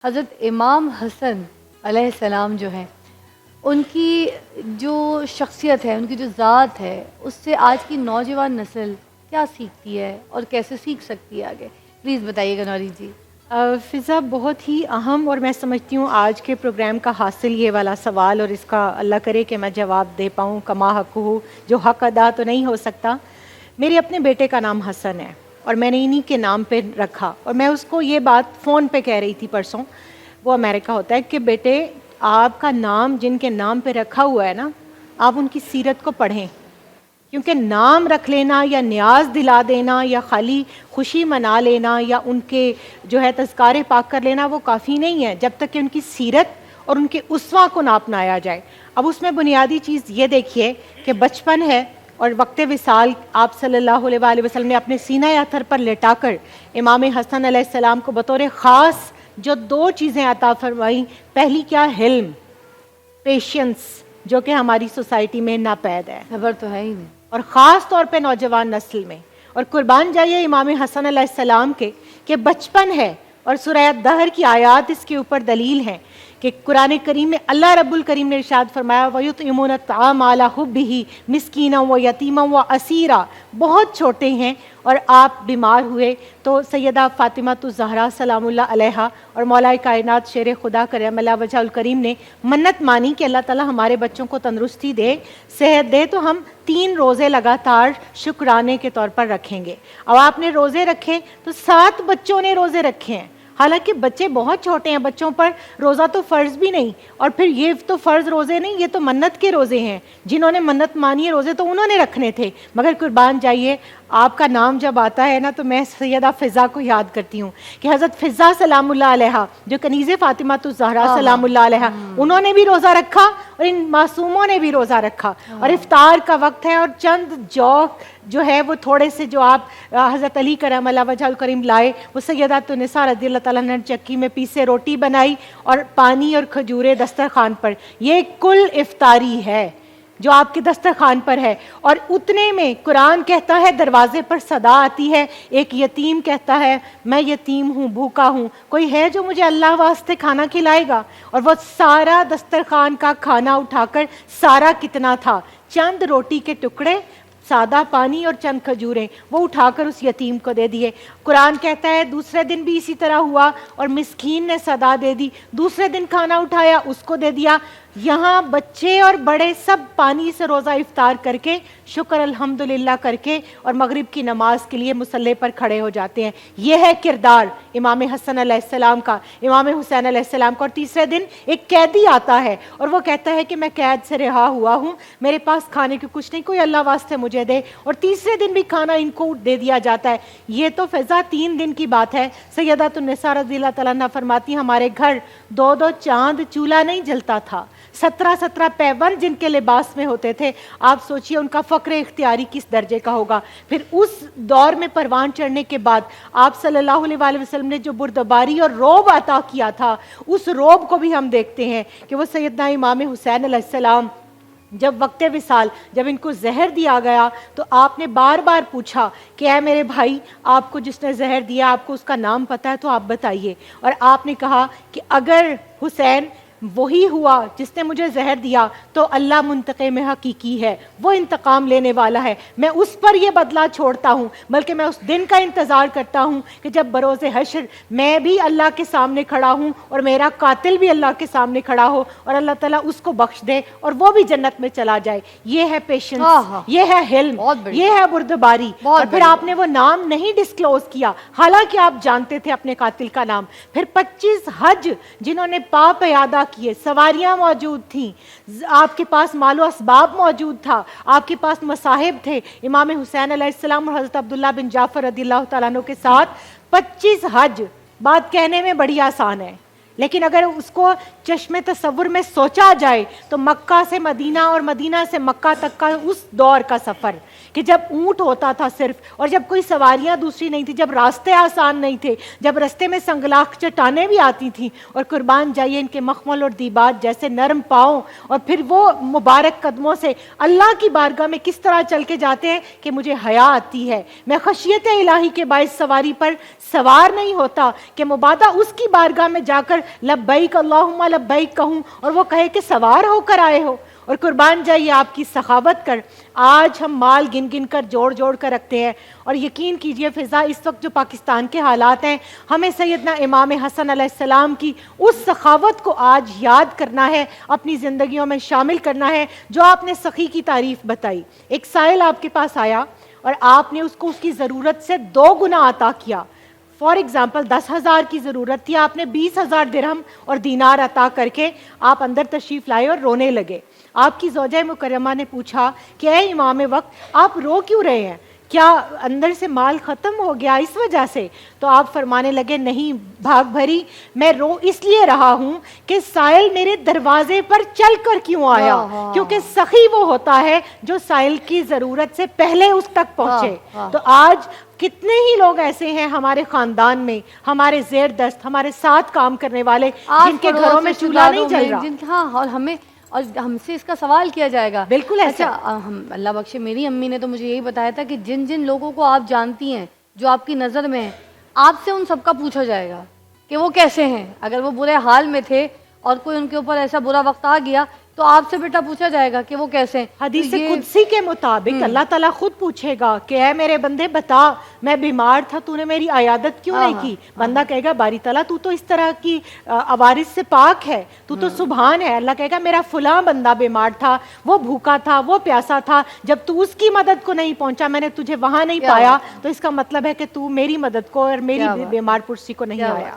حضرت امام حسن علیہ السلام جو ہیں ان کی جو شخصیت ہے، ان کی جو ذات ہے، اس سے آج کی نوجوان نسل کیا سیکھتی ہے اور کیسے سیکھ سکتی ہے آگے؟ پلیز بتائیے گا نوری جی۔ فضا، بہت ہی اہم اور میں سمجھتی ہوں آج کے پروگرام کا حاصل یہ والا سوال، اور اس کا اللہ کرے کہ میں جواب دے پاؤں کما حق ہو، جو حق ادا تو نہیں ہو سکتا۔ میرے اپنے بیٹے کا نام حسن ہے اور میں نے انہی کے نام پہ رکھا، اور میں اس کو یہ بات فون پہ کہہ رہی تھی پرسوں، وہ امریکہ ہوتا ہے، کہ بیٹے آپ کا نام جن کے نام پہ رکھا ہوا ہے نا، آپ ان کی سیرت کو پڑھیں، کیونکہ نام رکھ لینا یا نیاز دلا دینا یا خالی خوشی منا لینا یا ان کے جو ہے تذکار پاک کر لینا وہ کافی نہیں ہے جب تک کہ ان کی سیرت اور ان کے اسوہ کو نہ اپنایا جائے۔ اب اس میں بنیادی چیز یہ دیکھیے کہ بچپن ہے اور وقت وصال آپ صلی اللہ علیہ وآلہ وسلم نے اپنے سینہ اتھر پر لٹا کر امام حسن علیہ السلام کو بطور خاص جو دو چیزیں عطا فرمائیں، پہلی کیا؟ حلم، پیشنس، جو کہ ہماری سوسائٹی میں ناپید ہے، خبر تو ہے ہی نہیں، اور خاص طور پہ نوجوان نسل میں۔ اور قربان جائیے امام حسن علیہ السلام کے کہ بچپن ہے، اور سورہ دہر کی آیات اس کے اوپر دلیل ہیں کہ قرآن کریم میں اللہ رب الکریم نے ارشاد فرمایا وَيُطْعِمُونَ الطَّعَامَ عَلَىٰ حُبِّهِ مِسْكِينًا وَيَتِيمًا وَأَسِيرًا، بہت چھوٹے ہیں اور آپ بیمار ہوئے تو سیدہ فاطمہ الزہرا سلام اللہ علیہا اور مولا کائنات شیر خدا کرم اللہ وجہ الکریم نے منت مانی کہ اللہ تعالیٰ ہمارے بچوں کو تندرستی دے، صحت دے، تو ہم 3 روزے لگاتار شکرانے کے طور پر رکھیں گے۔ اب آپ نے روزے رکھے تو 7 بچوں نے روزے رکھے ہیں، حالانکہ بچے بہت چھوٹے ہیں، بچوں پر روزہ تو فرض بھی نہیں، اور پھر یہ تو فرض روزے نہیں، یہ تو منت کے روزے ہیں، جنہوں نے منت مانی ہے روزے تو انہوں نے رکھنے تھے۔ مگر قربان جائیے آپ کا نام جب آتا ہے نا تو میں سیدہ فضا کو یاد کرتی ہوں کہ حضرت فضا سلام اللہ علیہا جو کنیز فاطمہ الزہرا سلام اللہ علیہا، انہوں نے بھی روزہ رکھا اور ان معصوموں نے بھی روزہ رکھا، اور افطار کا وقت ہے اور چند جوک جو ہے وہ تھوڑے سے جو آپ حضرت علی کرم اللہ وجہ الکریم لائے، وہ سیدات النساء رضی اللہ تعالیٰ نے چکی میں پیسے روٹی بنائی اور پانی اور کھجورے دسترخوان پر، یہ کل افطاری ہے جو آپ کے دسترخوان پر ہے۔ اور اتنے میں قرآن کہتا ہے دروازے پر صدا آتی ہے، ایک یتیم کہتا ہے میں یتیم ہوں، بھوکا ہوں، کوئی ہے جو مجھے اللہ واسطے کھانا کھلائے گا؟ اور وہ سارا دسترخوان کا کھانا اٹھا کر، سارا کتنا تھا؟ چند روٹی کے ٹکڑے، سادہ پانی اور چند کھجوریں، وہ اٹھا کر اس یتیم کو دے دیے۔ قرآن کہتا ہے دوسرے دن بھی اسی طرح ہوا اور مسکین نے صدا دے دی، دوسرے دن کھانا اٹھایا اس کو دے دیا۔ یہاں بچے اور بڑے سب پانی سے روزہ افطار کر کے شکر الحمدللہ کر کے اور مغرب کی نماز کے لیے مصلی پر کھڑے ہو جاتے ہیں۔ یہ ہے کردار امام حسن علیہ السلام کا، امام حسین علیہ السلام کا۔ اور تیسرے دن ایک قیدی آتا ہے اور وہ کہتا ہے کہ میں قید سے رہا ہوا ہوں، میرے پاس کھانے کی کچھ نہیں، کوئی اللہ واسطے مجھے دے، اور تیسرے دن بھی کھانا ان کو دے دیا جاتا ہے۔ یہ تو فضا 3 دن کی بات ہے۔ سیدات النساء رضی اللہ تعالیٰ عنہ فرماتی ہمارے گھر 2 چاند چولہا نہیں جلتا تھا، 17 پیون جن کے لباس میں ہوتے تھے۔ آپ سوچئے ان کا فقر اختیاری کس درجے کا ہوگا۔ پھر اس دور میں پروان چڑھنے کے بعد آپ صلی اللہ علیہ وآلہ وسلم نے جو بردباری اور روب عطا کیا تھا، اس روب کو بھی ہم دیکھتے ہیں کہ وہ سیدنا امام حسین علیہ السلام جب وقت وصال جب ان کو زہر دیا گیا تو آپ نے بار بار پوچھا کہ اے میرے بھائی، آپ کو جس نے زہر دیا آپ کو اس کا نام پتہ ہے تو آپ بتائیے، اور آپ نے کہا کہ اگر حسین وہی ہوا جس نے مجھے زہر دیا تو اللہ منتقم حقیقی ہے، وہ انتقام لینے والا ہے، میں اس پر یہ بدلہ چھوڑتا ہوں، بلکہ میں اس دن کا انتظار کرتا ہوں کہ جب بروز حشر میں بھی اللہ کے سامنے کھڑا ہوں اور میرا قاتل بھی اللہ کے سامنے کھڑا ہو اور اللہ تعالیٰ اس کو بخش دے اور وہ بھی جنت میں چلا جائے۔ یہ ہے پیشنس، یہ ہے حلم، یہ ہے بردباری۔ اور پھر آپ نے وہ نام نہیں ڈسکلوز کیا، حالانکہ آپ جانتے تھے اپنے قاتل کا نام۔ پھر 25 حج جنہوں نے پا پیادہ کیے، سواریاں موجود تھیں، آپ کے پاس مال و اسباب موجود تھا، آپ کے پاس مصاحب تھے، امام حسین علیہ السلام اور حضرت عبداللہ بن جعفر رضی اللہ تعالیٰ عنہ کے ساتھ 25 حج، بات کہنے میں بڑی آسان ہے، لیکن اگر اس کو چشم تصور میں سوچا جائے تو مکہ سے مدینہ اور مدینہ سے مکہ تک کا اس دور کا سفر کہ جب اونٹ ہوتا تھا صرف، اور جب کوئی سواریاں دوسری نہیں تھی، جب راستے آسان نہیں تھے، جب راستے میں سنگلاخ چٹانیں بھی آتی تھیں، اور قربان جائیے ان کے مخمل اور دیبات جیسے نرم پاؤں، اور پھر وہ مبارک قدموں سے اللہ کی بارگاہ میں کس طرح چل کے جاتے ہیں کہ مجھے حیا آتی ہے. میں خشیت الہی کے باعث سواری پر سوار نہیں ہوتا کہ مبادہ اس کی بارگاہ میں جا کر لبیک اللہم لبیک کہوں اور وہ کہے کہ سوار ہو کر آئے ہو. اور قربان جائیے آپ کی سخاوت کر آج ہم مال گن گن کر جوڑ جوڑ کر رکھتے ہیں. اور یقین کیجئے فضا، اس وقت جو پاکستان کے حالات ہیں، ہمیں سیدنا امام حسن علیہ السلام کی اس سخاوت کو آج یاد کرنا ہے، اپنی زندگیوں میں شامل کرنا ہے جو آپ نے سخی کی تعریف بتائی. ایک سائل آپ کے پاس آیا اور آپ نے اس کو اس کی ضرورت سے 2 گنا عطا کیا. فار ایگزامپل 10,000 کی ضرورت تھی، آپ نے 20,000 درہم اور دینار عطا کر کے آپ اندر تشریف لائے اور رونے لگے. آپ کی زوجہ مکرمہ نے پوچھا کہ اے امام وقت آپ رو کیوں رہے ہیں، کیا اندر سے مال ختم ہو گیا اس وجہ سے؟ تو آپ فرمانے لگے نہیں بھاگ بھری، میں رو اس لیے رہا ہوں کہ سائل میرے دروازے پر چل کر کیوں آیا، کیونکہ سخی وہ ہوتا ہے جو سائل کی ضرورت سے پہلے اس تک پہنچے. تو آج کتنے ہی لوگ ایسے ہیں ہمارے خاندان میں، ہمارے زیر دست، ہمارے ساتھ کام کرنے والے جن کے گھروں میں چولہا نہیں جل رہا. ہاں، اور ہم سے اس کا سوال کیا جائے گا. بالکل ایسا. اچھا، ہم اللہ بخشے میری امی نے تو مجھے یہی بتایا تھا کہ جن جن لوگوں کو آپ جانتی ہیں جو آپ کی نظر میں ہیں، آپ سے ان سب کا پوچھا جائے گا کہ وہ کیسے ہیں. اگر وہ برے حال میں تھے اور کوئی ان کے اوپر ایسا برا وقت آ گیا تو آپ سے بیٹا پوچھا جائے گا کہ وہ کیسے ہیں. حدیث قدسی کے مطابق اللہ تعالیٰ خود پوچھے گا کہ اے میرے بندے بتا، میں بیمار تھا تو نے میری عیادت کیوں نہیں کی؟ بندہ کہے گا باری تعالیٰ تو اس طرح کی عوارض سے پاک ہے، تو سبحان ہے. اللہ کہے گا میرا فلاں بندہ بیمار تھا، وہ بھوکا تھا، وہ پیاسا تھا، جب تو اس کی مدد کو نہیں پہنچا میں نے تجھے وہاں نہیں پایا، تو اس کا مطلب ہے کہ تو میری مدد کو اور میری بیمار پرسی کو نہیں آیا.